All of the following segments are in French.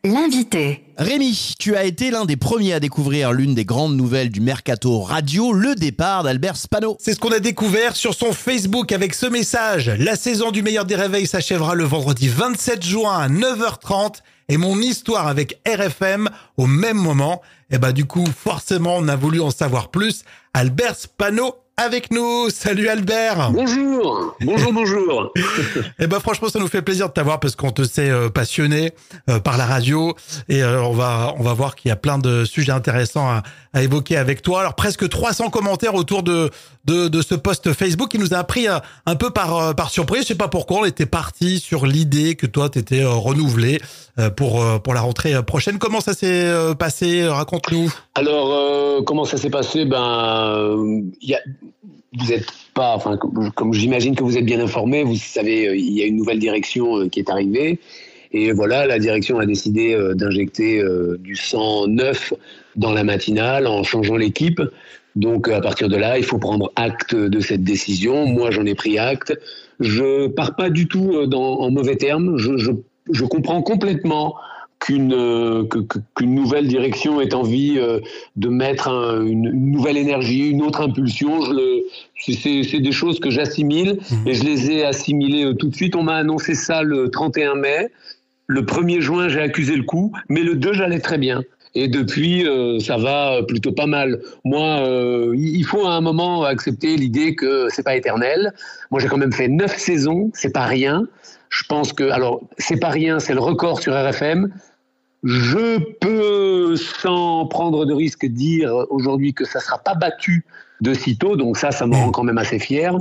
L'invité. Rémi, tu as été l'un des premiers à découvrir l'une des grandes nouvelles du Mercato Radio, le départ d'Albert Spano. C'est ce qu'on a découvert sur son Facebook avec ce message. La saison du meilleur des réveils s'achèvera le vendredi 27 juin à 9h30 et mon histoire avec RFM au même moment. Et du coup, forcément, on a voulu en savoir plus. Albert Spano avec nous. Salut Albert. Bonjour. Et franchement, ça nous fait plaisir de t'avoir parce qu'on te sait passionné par la radio et on va voir qu'il y a plein de sujets intéressants à évoquer avec toi. Alors presque 300 commentaires autour de ce post Facebook qui nous a pris un peu par surprise. Je sais pas pourquoi, on était parti sur l'idée que toi t'étais renouvelé pour la rentrée prochaine. Comment ça s'est passé? Raconte-nous. Alors comment ça s'est passé? Vous êtes pas, comme j'imagine que vous êtes bien informé, vous savez, il y a une nouvelle direction qui est arrivée. Et voilà, la direction a décidé d'injecter du sang neuf dans la matinale en changeant l'équipe. Donc à partir de là, il faut prendre acte de cette décision. Moi, j'en ai pris acte. Je pars pas du tout en mauvais termes. Je comprends complètement qu'une nouvelle direction ait envie de mettre une nouvelle énergie, une autre impulsion. C'est des choses que j'assimile et je les ai assimilées tout de suite. On m'a annoncé ça le 31 mai. Le 1er juin, j'ai accusé le coup, mais le 2, j'allais très bien. Et depuis, ça va plutôt pas mal. Moi, il faut à un moment accepter l'idée que c'est pas éternel. Moi, j'ai quand même fait 9 saisons, c'est pas rien. Je pense que, alors, c'est pas rien, c'est le record sur RFM. Je peux, sans prendre de risque, dire aujourd'hui que ça sera pas battu de sitôt. Donc ça me rend quand même assez fier.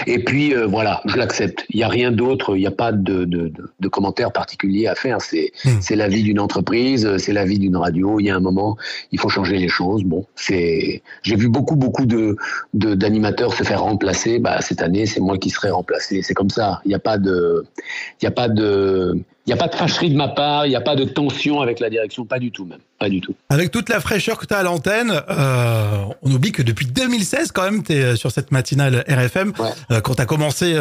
Et puis voilà, je l'accepte. Il n'y a rien d'autre, il n'y a pas de commentaires particuliers à faire. C'est la vie d'une entreprise, c'est la vie d'une radio. Il y a un moment, il faut changer les choses. J'ai vu beaucoup d'animateurs se faire remplacer. Cette année, c'est moi qui serai remplacé. C'est comme ça. Il n'y a pas de fâcherie de ma part, il n'y a pas de tension avec la direction, pas du tout même, pas du tout. Avec toute la fraîcheur que tu as à l'antenne, on oublie que depuis 2016 quand même, tu es sur cette matinale RFM. Ouais. Quand tu as commencé,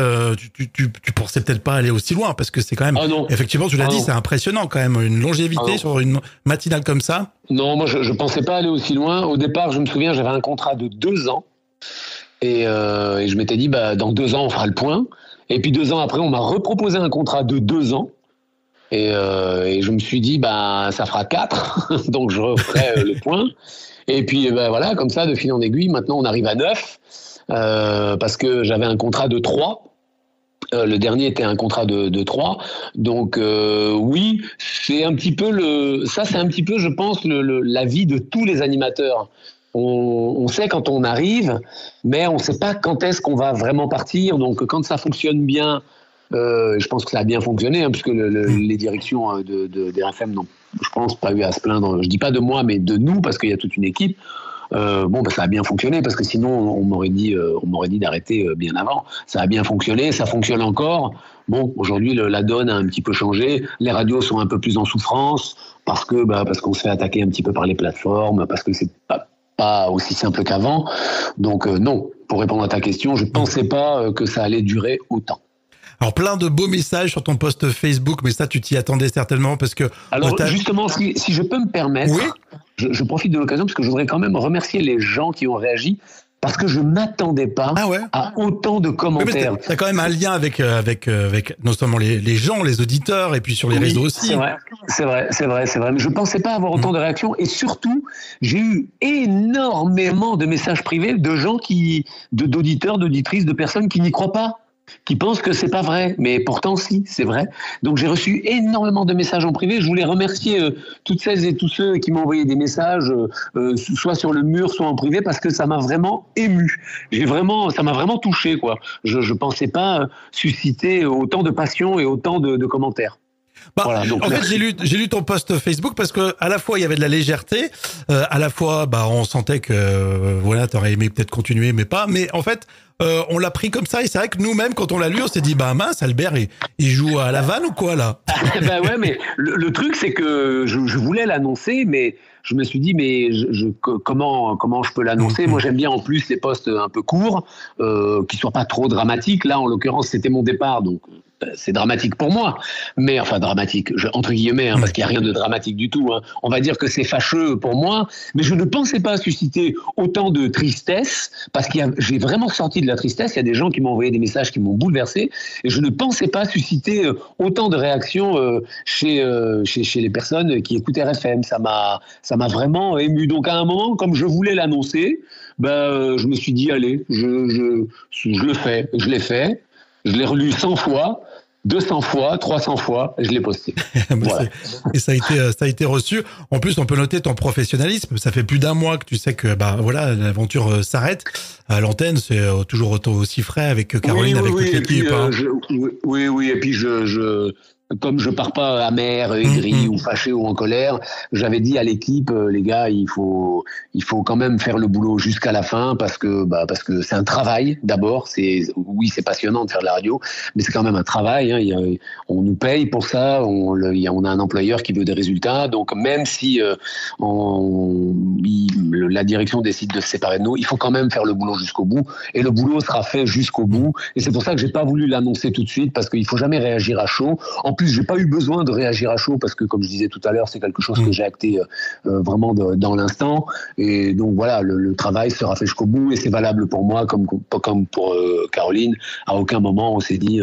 tu pensais peut-être pas aller aussi loin parce que c'est quand même, effectivement, tu l'as dit, c'est impressionnant quand même, une longévité sur une matinale comme ça. Non, moi je pensais pas aller aussi loin. Au départ, je me souviens, j'avais un contrat de 2 ans et je m'étais dit, dans 2 ans, on fera le point. Et puis 2 ans après, on m'a reproposé un contrat de 2 ans. Et je me suis dit, ça fera 4, donc je referai le point. Et puis, voilà, comme ça, de fil en aiguille, maintenant on arrive à 9, parce que j'avais un contrat de 3. Le dernier était un contrat de 3. Donc, oui, c'est un petit peu je pense, la vie de tous les animateurs. On sait quand on arrive, mais on ne sait pas quand est-ce qu'on va vraiment partir. Donc, quand ça fonctionne bien, je pense que ça a bien fonctionné, puisque les directions des RFM n'ont, je pense, pas eu à se plaindre. Je dis pas de moi, mais de nous, parce qu'il y a toute une équipe. Ça a bien fonctionné, parce que sinon on m'aurait dit d'arrêter bien avant. Ça a bien fonctionné, ça fonctionne encore. Aujourd'hui la donne a un petit peu changé. Les radios sont un peu plus en souffrance parce qu'on se fait attaquer un petit peu par les plateformes, parce que c'est pas aussi simple qu'avant. Donc non, pour répondre à ta question, je pensais pas que ça allait durer autant. Alors, plein de beaux messages sur ton post Facebook, mais ça, tu t'y attendais certainement parce que... Alors, justement, si je peux me permettre, oui, je profite de l'occasion parce que je voudrais quand même remercier les gens qui ont réagi, parce que je ne m'attendais pas à autant de commentaires. Tu as quand même un lien avec non seulement les gens, les auditeurs, et puis sur les réseaux aussi. C'est vrai. Mais je ne pensais pas avoir autant de réactions. Et surtout, j'ai eu énormément de messages privés de gens d'auditeurs, d'auditrices, de personnes qui n'y croient pas, qui pensent que c'est pas vrai, mais pourtant si, c'est vrai. Donc j'ai reçu énormément de messages en privé. Je voulais remercier toutes celles et tous ceux qui m'ont envoyé des messages, soit sur le mur, soit en privé, parce que ça m'a vraiment ému. Ça m'a vraiment touché, quoi. Je pensais pas susciter autant de passion et autant de commentaires. Voilà, donc en fait, j'ai lu ton post Facebook parce que à la fois il y avait de la légèreté, à la fois on sentait que t'aurais aimé peut-être continuer, mais pas. Mais en fait, on l'a pris comme ça et c'est vrai que nous-mêmes quand on l'a lu, on s'est dit mince, Albert il joue à la vanne ou quoi là? Ouais, mais le truc c'est que je voulais l'annoncer, mais je me suis dit comment je peux l'annoncer? Moi j'aime bien en plus les posts un peu courts, qui soient pas trop dramatiques. Là en l'occurrence c'était mon départ, donc c'est dramatique pour moi, mais enfin dramatique, entre guillemets, parce qu'il n'y a rien de dramatique du tout. On va dire que c'est fâcheux pour moi, mais je ne pensais pas susciter autant de tristesse, parce que j'ai vraiment senti de la tristesse. Il y a des gens qui m'ont envoyé des messages qui m'ont bouleversé, et je ne pensais pas susciter autant de réactions chez les personnes qui écoutent RFM. Ça m'a vraiment ému. Donc à un moment, comme je voulais l'annoncer, je me suis dit, allez, je le fais. Je l'ai fait. Je l'ai relu 100 fois, 200 fois, 300 fois, et je l'ai posté. Voilà. Et ça a été reçu. En plus, on peut noter ton professionnalisme. Ça fait plus d'un mois que tu sais que l'aventure s'arrête. À l'antenne, c'est toujours aussi frais avec Caroline, avec toute l'équipe. Oui, et puis comme je pars pas amer, aigri ou fâché ou en colère, j'avais dit à l'équipe, les gars, il faut quand même faire le boulot jusqu'à la fin, parce que c'est un travail d'abord. C'est passionnant de faire de la radio, mais c'est quand même un travail. On nous paye pour ça. On a un employeur qui veut des résultats. Donc même si la direction décide de se séparer de nous, il faut quand même faire le boulot jusqu'au bout. Et le boulot sera fait jusqu'au bout. Et c'est pour ça que j'ai pas voulu l'annoncer tout de suite, parce qu'il faut jamais réagir à chaud. En plus, j'ai pas eu besoin de réagir à chaud, parce que, comme je disais tout à l'heure, c'est quelque chose que j'ai acté vraiment dans l'instant. Et donc voilà, le travail sera fait jusqu'au bout, et c'est valable pour moi comme pour Caroline. À aucun moment on s'est dit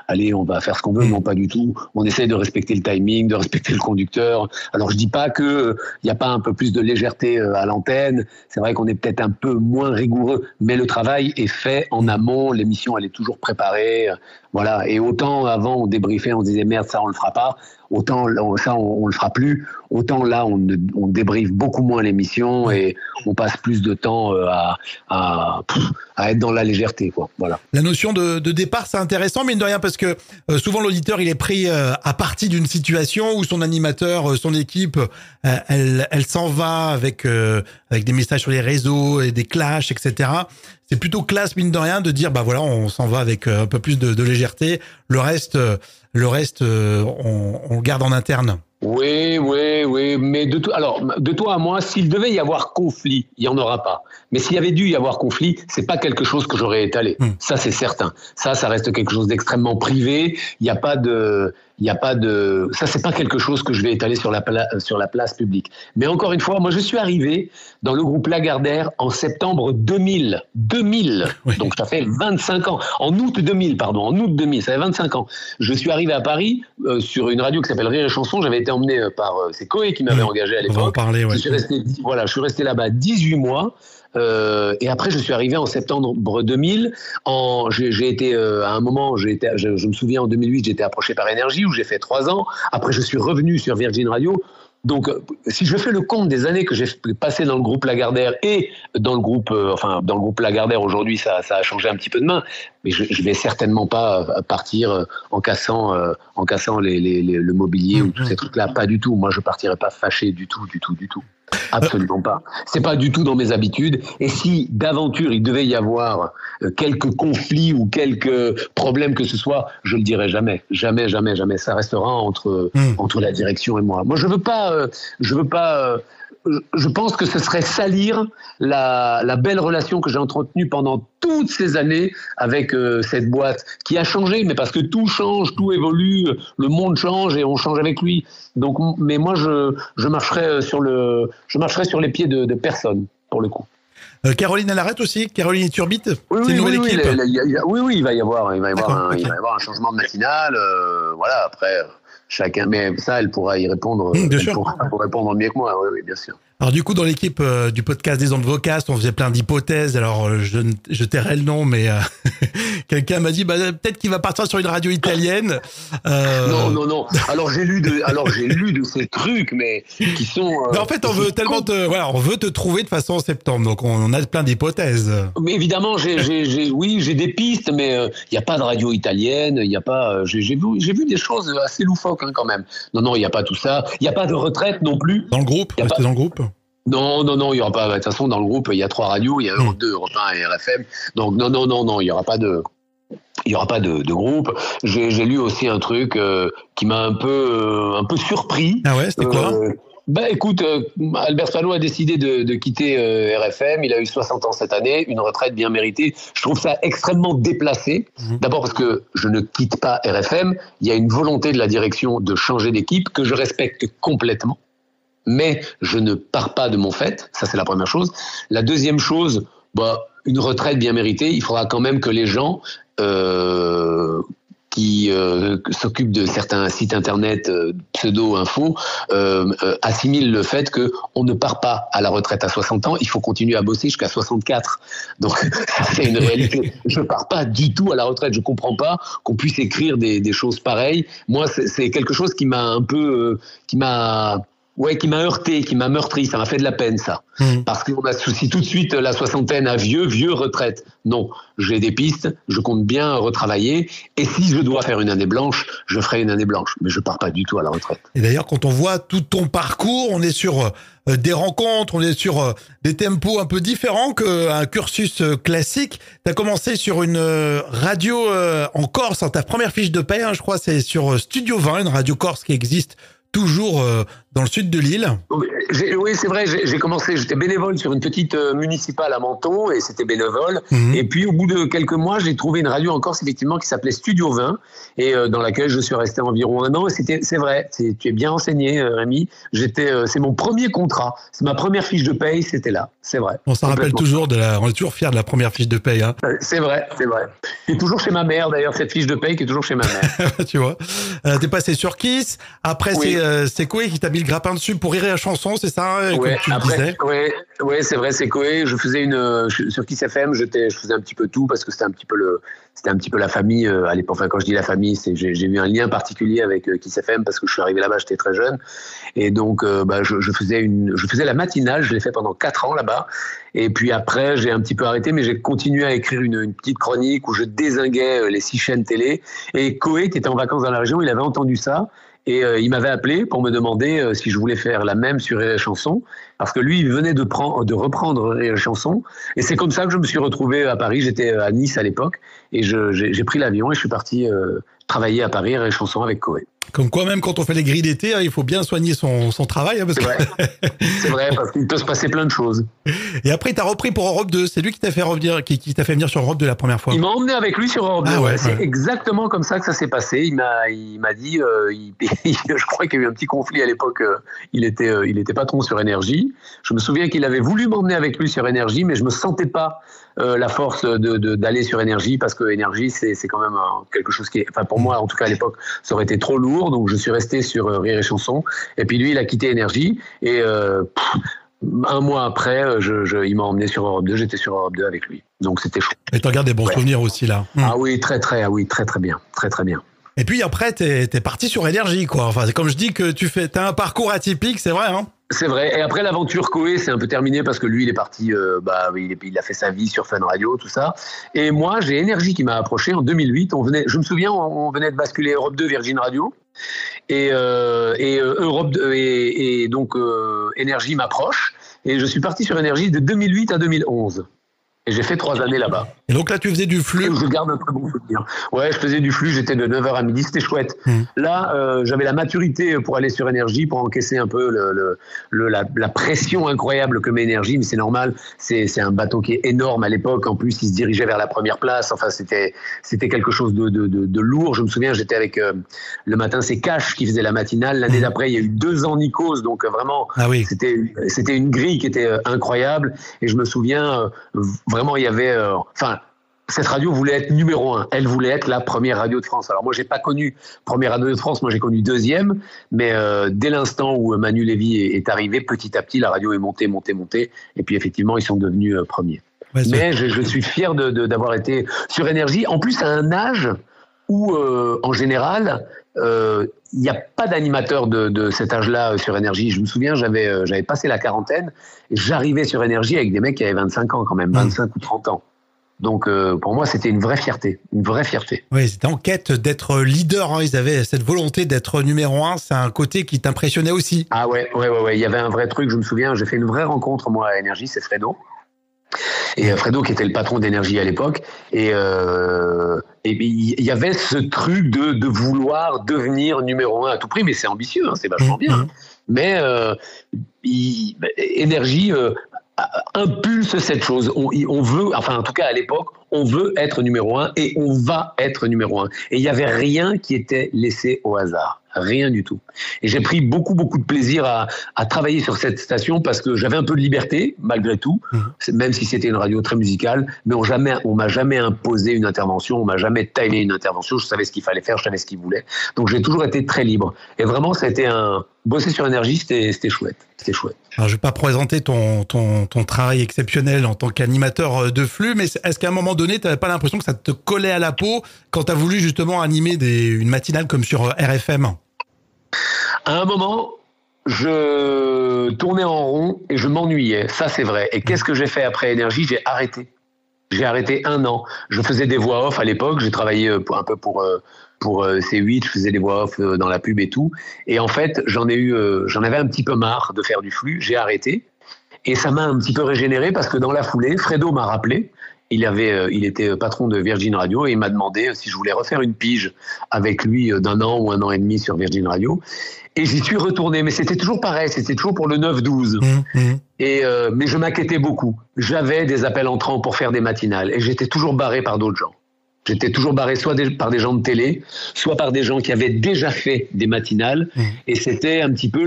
allez, on va faire ce qu'on veut. Non, pas du tout. On essaie de respecter le timing, de respecter le conducteur. Alors je dis pas que il y a pas un peu plus de légèreté à l'antenne. C'est vrai qu'on est peut-être un peu moins rigoureux, mais le travail est fait en amont. L'émission, elle est toujours préparée. Voilà. Et autant avant on débriefait, on disait merde, ça on le fera pas. Autant ça on le fera plus. Autant là on débriefe beaucoup moins l'émission, et on passe plus de temps à être dans la légèreté, quoi. Voilà. La notion de départ, c'est intéressant, mine de rien, parce que souvent l'auditeur il est pris à partie d'une situation où son animateur, son équipe, elle s'en va avec des messages sur les réseaux et des clashs, etc. C'est plutôt classe, mine de rien, de dire on s'en va avec un peu plus de légèreté. Le reste, on le garde en interne. Oui, mais de toi à moi, s'il devait y avoir conflit, il y en aura pas. Mais s'il y avait dû y avoir conflit, c'est pas quelque chose que j'aurais étalé. Ça, c'est certain. Ça reste quelque chose d'extrêmement privé. Il y a pas de, ça, c'est pas quelque chose que je vais étaler sur la place publique. Mais encore une fois, moi, je suis arrivé dans le groupe Lagardère en septembre 2000. Oui. Donc, ça fait 25 ans. En août 2000, ça fait 25 ans. Je suis arrivé à Paris, sur une radio qui s'appelle Rire et Chanson. J'avais été emmené par, c'est Coé qui m'avait engagé à l'époque. On va en parler, ouais. Je suis resté là-bas 18 mois. Et après, je suis arrivé en septembre 2000. J'ai été à un moment, je me souviens en 2008, j'étais approché par Énergie où j'ai fait 3 ans. Après, je suis revenu sur Virgin Radio. Donc, si je fais le compte des années que j'ai passé dans le groupe Lagardère et dans le groupe Lagardère aujourd'hui, ça a changé un petit peu de main. Mais je vais certainement pas partir en cassant le mobilier ou tous ces trucs-là. Pas du tout. Moi, je partirai pas fâché du tout. Absolument pas. C'est pas du tout dans mes habitudes. Et si d'aventure il devait y avoir quelques conflits ou quelques problèmes que ce soit, je le dirai jamais. Jamais. Ça restera entre la direction et moi. Moi, je veux pas. Je pense que ce serait salir la belle relation que j'ai entretenue pendant toutes ces années avec cette boîte qui a changé, mais parce que tout change, tout évolue, le monde change et on change avec lui. Donc, mais moi, je marcherai sur les pieds de personne pour le coup. Caroline, elle arrête aussi. Caroline Turbite, c'est une nouvelle équipe. Oui, il va y avoir un changement de matinale. Voilà, après. Chacun, mais ça, elle pourra y répondre. Elle pourra répondre mieux que moi, oui, bien sûr. Alors du coup, dans l'équipe du podcast des ondes Vocast, on faisait plein d'hypothèses. Alors je tairai le nom, mais quelqu'un m'a dit peut-être qu'il va partir sur une radio italienne. Non. Alors j'ai lu de ces trucs, mais qui sont. Mais en fait, on veut tellement on veut te trouver de façon en septembre, donc on a plein d'hypothèses. Mais évidemment, j'ai des pistes, mais il y a pas de radio italienne, il y a pas. J'ai vu des choses assez loufoques quand même. Non, il y a pas tout ça. Il y a pas de retraite non plus. Dans le groupe, restez dans le groupe. Non, il y aura pas. De toute façon, dans le groupe, il y a 3 radios, il y a Europe 2, Europe 1 et RFM. Donc non, il y aura pas de groupe. J'ai lu aussi un truc qui m'a un peu surpris. Ah ouais, c'était quoi Bah écoute, Albert Spano a décidé de quitter RFM. Il a eu 60 ans cette année, une retraite bien méritée. Je trouve ça extrêmement déplacé. D'abord parce que je ne quitte pas RFM. Il y a une volonté de la direction de changer d'équipe que je respecte complètement. Mais je ne pars pas de mon fait. Ça, c'est la première chose. La deuxième chose, une retraite bien méritée. Il faudra quand même que les gens qui s'occupent de certains sites internet pseudo-info assimilent le fait qu'on ne part pas à la retraite à 60 ans, il faut continuer à bosser jusqu'à 64. Donc c'est une réalité. Je pars pas du tout à la retraite, je comprends pas qu'on puisse écrire des choses pareilles. Moi, c'est quelque chose qui m'a un peu... qui m'a heurté, qui m'a meurtri, ça m'a fait de la peine, ça. Parce qu'on associe tout de suite la soixantaine à vieux retraite. Non, j'ai des pistes, je compte bien retravailler, et si je dois faire une année blanche, je ferai une année blanche, mais je pars pas du tout à la retraite. Et d'ailleurs, quand on voit tout ton parcours, on est sur des rencontres, on est sur des tempos un peu différents qu'un cursus classique. Tu as commencé sur une radio en Corse, ta première fiche de paie, je crois, c'est sur Studio 20, une radio corse qui existe toujours dans le sud de l'île. Oui, c'est vrai, j'ai commencé, j'étais bénévole sur une petite municipale à Menton, et c'était bénévole. Et puis, au bout de quelques mois, j'ai trouvé une radio en Corse, effectivement, qui s'appelait Studio 20, et dans laquelle je suis resté environ 1 an. Et c'est vrai, tu es bien renseigné, Rémi. C'est mon premier contrat. C'est ma première fiche de paye, c'était là. C'est vrai. On s'en rappelle toujours on est toujours fiers de la première fiche de paye, hein. C'est vrai. Et toujours chez ma mère, d'ailleurs, cette fiche de paye qui est toujours chez ma mère. Tu vois. T'es passé sur Kiss. Après, oui. C'est Koé qui t'a mis le grappin dessus pour rire à la chanson, c'est ça, ouais, comme tu le disais. Oui, c'est vrai, c'est Koé. Je faisais sur Kiss FM, je faisais un petit peu tout parce que c'était un petit peu la famille à l'époque. Enfin, quand je dis la famille, j'ai eu un lien particulier avec Kiss FM parce que je suis arrivé là-bas, j'étais très jeune, et donc je faisais la matinale. Je l'ai fait pendant 4 ans là-bas, et puis après j'ai un petit peu arrêté, mais j'ai continué à écrire une petite chronique où je dézinguais les 6 chaînes télé. Et Koé, qui était en vacances dans la région, il avait entendu ça. Et il m'avait appelé pour me demander si je voulais faire la même sur Rire et Chanson, parce que lui, il venait de reprendre Rire et Chanson. Et c'est comme ça que je me suis retrouvé à Paris. J'étais à Nice à l'époque, et j'ai pris l'avion et je suis parti travailler à Paris Rire et Chanson avec Koé. Comme quoi, même quand on fait les grilles d'été, il faut bien soigner son travail. Parce que... C'est vrai, parce qu'il peut se passer plein de choses. Et après, tu as repris pour Europe 2. C'est lui qui t'a fait revenir, qui t'a fait venir sur Europe 2 la première fois. Il m'a emmené avec lui sur Europe 2. Ah ouais. C'est exactement comme ça que ça s'est passé. Il m'a dit, je crois qu'il y a eu un petit conflit à l'époque. Il était patron sur Énergie. Je me souviens qu'il avait voulu m'emmener avec lui sur Énergie, mais je me sentais pas la force d'aller sur Énergie, parce que Énergie, c'est quand même quelque chose qui est, enfin pour moi en tout cas à l'époque, ça aurait été trop lourd. Donc je suis resté sur Rire et Chanson. Et puis lui, il a quitté Énergie. Et 1 mois après, il m'a emmené sur Europe 2. J'étais sur Europe 2 avec lui. Donc c'était chouette. Et tu regardes des bons souvenirs aussi là. Ah oui, très bien. Très bien. Et puis après, t'es parti sur Énergie, quoi. Enfin, c'est comme je dis que t'as un parcours atypique, c'est vrai, hein. C'est vrai. Et après, l'aventure Koé, c'est un peu terminé parce que lui, il est parti, il a fait sa vie sur Fun Radio, tout ça. Et moi, j'ai Énergie qui m'a approché en 2008. Je me souviens, on venait de basculer Europe 2, Virgin Radio. Et Europe 2, et donc Énergie m'approche. Et je suis parti sur Énergie de 2008 à 2011. Et j'ai fait 3 années là-bas. Et donc là, tu faisais du flux. Je garde un très bon souvenir. Ouais, je faisais du flux, j'étais de 9h à midi, c'était chouette. Là, j'avais la maturité pour aller sur Énergie, pour encaisser un peu la pression incroyable que met Énergie, mais c'est normal, c'est un bateau qui est énorme à l'époque. En plus, il se dirigeait vers la première place. Enfin, c'était quelque chose de lourd. Je me souviens, j'étais avec le matin, c'est Cash qui faisait la matinale. L'année d'après, il y a eu 2 ans Nikos, donc vraiment, c'était une grille qui était incroyable. Et je me souviens, vraiment, il y avait... cette radio voulait être numéro 1. Elle voulait être la première radio de France. Alors moi, j'ai pas connu première radio de France. Moi, j'ai connu 2e. Mais dès l'instant où Manu Lévy est arrivé, petit à petit, la radio est montée. Et puis effectivement, ils sont devenus premiers. Ouais, mais je suis fier d'avoir été sur Énergie. En plus, à un âge où, en général, il n'y a pas d'animateur de cet âge-là sur Énergie. Je me souviens, j'avais passé la quarantaine. Et j'arrivais sur Énergie avec des mecs qui avaient 25 ans quand même, 25 ou 30 ans. Donc, pour moi, c'était une vraie fierté. Oui, c'était en quête d'être leader, hein. Ils avaient cette volonté d'être numéro 1. C'est un côté qui t'impressionnait aussi. Ah ouais. Il y avait un vrai truc, je me souviens. J'ai fait une vraie rencontre, moi, à Énergie, c'est Fredo. Et Fredo, qui était le patron d'Énergie à l'époque. Et il y avait ce truc de vouloir devenir numéro 1 à tout prix. Mais c'est ambitieux, hein, c'est vachement bien. Mais Énergie impulse cette chose. On veut, enfin en tout cas à l'époque, on veut être numéro 1 et on va être numéro 1. Et il n'y avait rien qui était laissé au hasard. Rien du tout. Et j'ai pris beaucoup de plaisir à travailler sur cette station parce que j'avais un peu de liberté, malgré tout, même si c'était une radio très musicale, mais on m'a jamais imposé une intervention, on m'a jamais timé une intervention, je savais ce qu'il fallait faire, je savais ce qu'il voulait. Donc j'ai toujours été très libre. Et vraiment, ça a été bosser sur Énergie, c'était chouette. C'était chouette. Alors, je vais pas présenter ton travail exceptionnel en tant qu'animateur de flux, mais est-ce qu'à un moment donné, tu n'avais pas l'impression que ça te collait à la peau quand tu as voulu justement animer une matinale comme sur RFM? À un moment, je tournais en rond et je m'ennuyais, ça c'est vrai. Et qu'est-ce que j'ai fait après Énergie? J'ai arrêté. J'ai arrêté 1 an. Je faisais des voix off à l'époque, j'ai travaillé un peu pour C8, je faisais des voix off dans la pub et tout. Et en fait, j'en avais un petit peu marre de faire du flux, j'ai arrêté. Et ça m'a un petit peu régénéré parce que dans la foulée, Fredo m'a rappelé. Il était patron de Virgin Radio et il m'a demandé si je voulais refaire une pige avec lui d'1 an ou 1 an et demi sur Virgin Radio. Et j'y suis retourné, mais c'était toujours pareil, c'était toujours pour le 9-12. Mais je m'inquiétais beaucoup. J'avais des appels entrants pour faire des matinales et j'étais toujours barré par d'autres gens. J'étais toujours barré soit par des gens de télé, soit par des gens qui avaient déjà fait des matinales. Et c'était un petit peu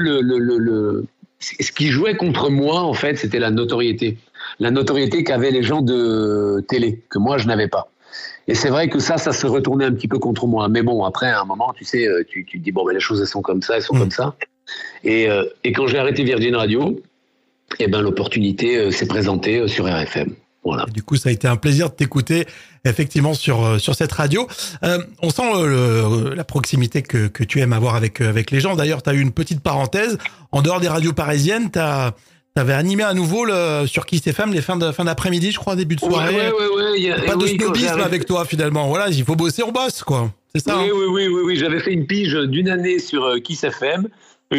ce qui jouait contre moi, en fait, c'était la notoriété. La notoriété qu'avaient les gens de télé, que moi, je n'avais pas. Et c'est vrai que ça se retournait un petit peu contre moi. Mais bon, après, à un moment, tu sais, tu te dis, bon, ben, les choses, elles sont comme ça, comme ça. Et quand j'ai arrêté Virgin Radio, l'opportunité s'est présentée sur RFM. Voilà. Du coup, ça a été un plaisir de t'écouter, effectivement, sur cette radio. On sent la proximité que tu aimes avoir avec les gens. D'ailleurs, tu as eu une petite parenthèse. En dehors des radios parisiennes, t'avais animé à nouveau sur Kiss FM les fins d'après-midi, je crois, début de soirée. Ouais. Pas de snobisme avec toi, finalement. Voilà, il faut bosser, on bosse, quoi. C'est ça. Oui. J'avais fait une pige d'1 année sur Kiss FM.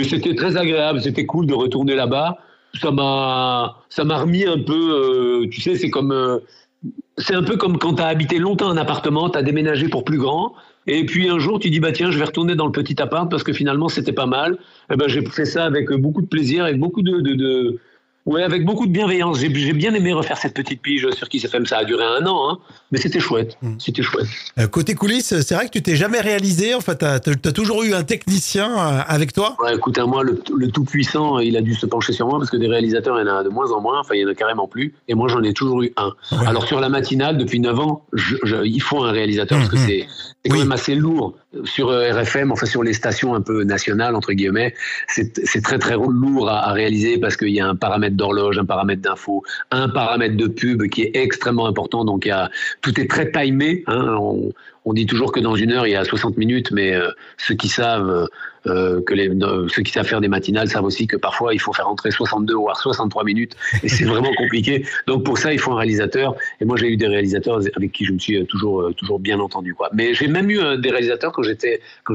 C'était très agréable, c'était cool de retourner là-bas. Ça m'a remis un peu, tu sais, c'est un peu comme quand t'as habité longtemps un appartement, t'as déménagé pour plus grand. Et puis un jour, tu dis, bah tiens, je vais retourner dans le petit appart parce que finalement, c'était pas mal. Et j'ai fait ça avec beaucoup de plaisir, avec beaucoup avec beaucoup de bienveillance. J'ai bien aimé refaire cette petite pige sur Kiss FM. Ça a duré 1 an, hein, mais c'était chouette. C'était chouette. Côté coulisses, c'est vrai que tu t'es jamais réalisé. En fait, t'as toujours eu un technicien avec toi. Ouais, écoute, moi, le tout-puissant, il a dû se pencher sur moi parce que des réalisateurs, il y en a de moins en moins. Enfin, il y en a carrément plus. Et moi, j'en ai toujours eu un. Ouais. Alors, sur la matinale, depuis 9 ans, il faut un réalisateur parce que c'est quand même assez lourd. Sur RFM, enfin sur les stations un peu nationales, entre guillemets, c'est très très lourd à réaliser parce qu'il y a un paramètre d'horloge, un paramètre d'info, un paramètre de pub qui est extrêmement important. Donc tout est très timé. Hein, on dit toujours que dans 1 heure, il y a 60 minutes, mais ceux qui savent ceux qui savent faire des matinales savent aussi que parfois il faut faire entrer 62 voire 63 minutes et c'est vraiment compliqué. Donc pour ça, il faut un réalisateur. Et moi, j'ai eu des réalisateurs avec qui je me suis toujours bien entendu, quoi. Mais j'ai même eu des réalisateurs quand je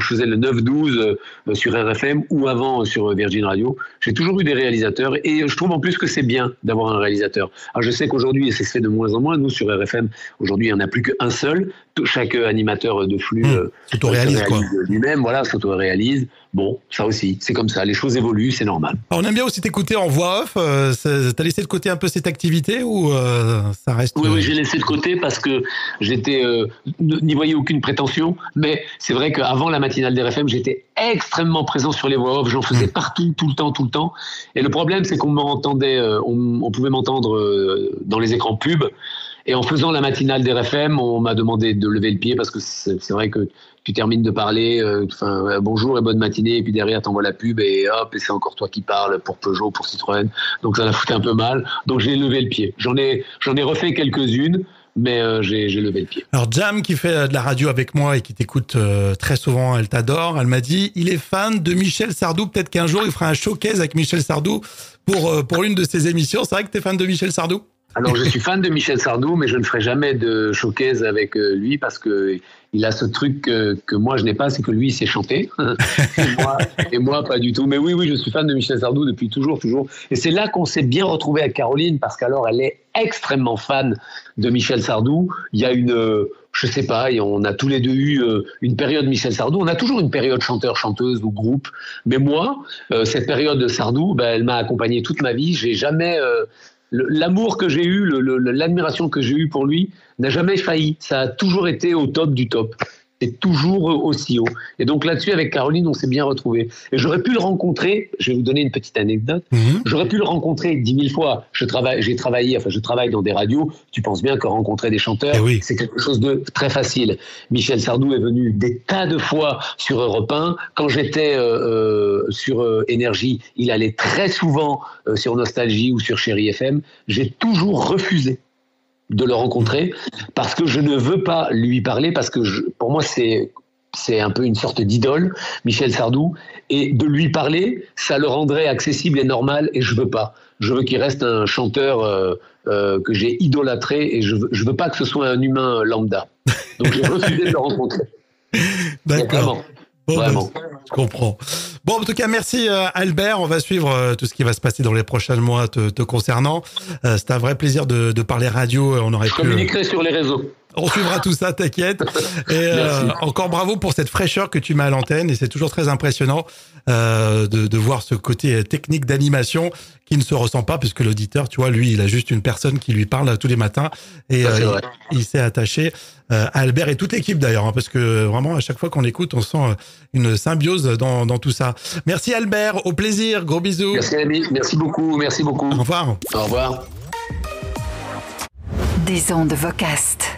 faisais le 9-12 sur RFM ou avant sur Virgin Radio. J'ai toujours eu des réalisateurs et je trouve en plus que c'est bien d'avoir un réalisateur. Alors je sais qu'aujourd'hui, c'est fait de moins en moins. Nous, sur RFM, aujourd'hui, il n'y en a plus qu'un seul. Chaque animateur de flux s'auto-réalise lui-même, voilà, s'auto-réalise. Bon, ça aussi, c'est comme ça, les choses évoluent, c'est normal. Alors, on aime bien aussi t'écouter en voix off. T'as laissé de côté un peu cette activité ou ça reste... Oui, j'ai laissé de côté parce que j'étais n'y voyais aucune prétention, mais c'est vrai qu'avant la matinale d'RFM, j'étais extrêmement présent sur les voix off, j'en faisais partout, tout le temps. Et le problème, c'est qu'on m'entendait, on pouvait m'entendre dans les écrans pub. Et en faisant la matinale d'RFM, on m'a demandé de lever le pied parce que c'est vrai que tu termines de parler, bonjour et bonne matinée, et puis derrière t'envoies la pub et hop, et c'est encore toi qui parles pour Peugeot, pour Citroën. Donc ça l'a foutu un peu mal. Donc j'ai levé le pied. J'en ai refait quelques-unes, mais j'ai levé le pied. Alors Jam, qui fait de la radio avec moi et qui t'écoute très souvent, elle t'adore. Elle m'a dit, il est fan de Michel Sardou. Peut-être qu'un jour il fera un showcase avec Michel Sardou pour l'une de ses émissions. C'est vrai que t'es fan de Michel Sardou? Alors, je suis fan de Michel Sardou, mais je ne ferai jamais de showcase avec lui parce que il a ce truc que moi je n'ai pas, c'est que lui il sait chanter et moi pas du tout. Mais oui, je suis fan de Michel Sardou depuis toujours. Et c'est là qu'on s'est bien retrouvé avec Caroline parce qu'alors elle est extrêmement fan de Michel Sardou. Il y a je sais pas, et on a tous les deux eu une période Michel Sardou. On a toujours une période chanteur-chanteuse ou groupe. Mais moi, cette période de Sardou, elle m'a accompagné toute ma vie. J'ai jamais l'amour que j'ai eu, l'admiration que j'ai eue pour lui n'a jamais failli. Ça a toujours été au top du top. C'est toujours aussi haut. Et donc là-dessus, avec Caroline, on s'est bien retrouvés. Et j'aurais pu le rencontrer, je vais vous donner une petite anecdote, j'aurais pu le rencontrer 10 000 fois. Je travaille dans des radios, tu penses bien que rencontrer des chanteurs, c'est quelque chose de très facile. Michel Sardou est venu des tas de fois sur Europe 1. Quand j'étais sur Énergie, il allait très souvent sur Nostalgie ou sur Chéri FM. J'ai toujours refusé de le rencontrer parce que je ne veux pas lui parler, parce que pour moi c'est un peu une sorte d'idole, Michel Sardou, et de lui parler, ça le rendrait accessible et normal, et je veux pas. Je veux qu'il reste un chanteur que j'ai idolâtré, et je veux pas que ce soit un humain lambda. Donc j'ai refusé de le rencontrer. D'accord. Vraiment. Je comprends. Bon, en tout cas, merci Albert. On va suivre tout ce qui va se passer dans les prochains mois te concernant. C'est un vrai plaisir de parler radio. Je communiquerai sur les réseaux. On suivra tout ça, t'inquiète. Et encore bravo pour cette fraîcheur que tu mets à l'antenne. Et c'est toujours très impressionnant de voir ce côté technique d'animation qui ne se ressent pas, puisque l'auditeur, tu vois, lui, il a juste une personne qui lui parle tous les matins. Et il s'est attaché à Albert et toute l'équipe d'ailleurs, parce que vraiment, à chaque fois qu'on écoute, on sent une symbiose dans tout ça. Merci Albert, au plaisir, gros bisous. Merci ami, merci beaucoup. Au revoir. Au revoir. Des ondes Vocast.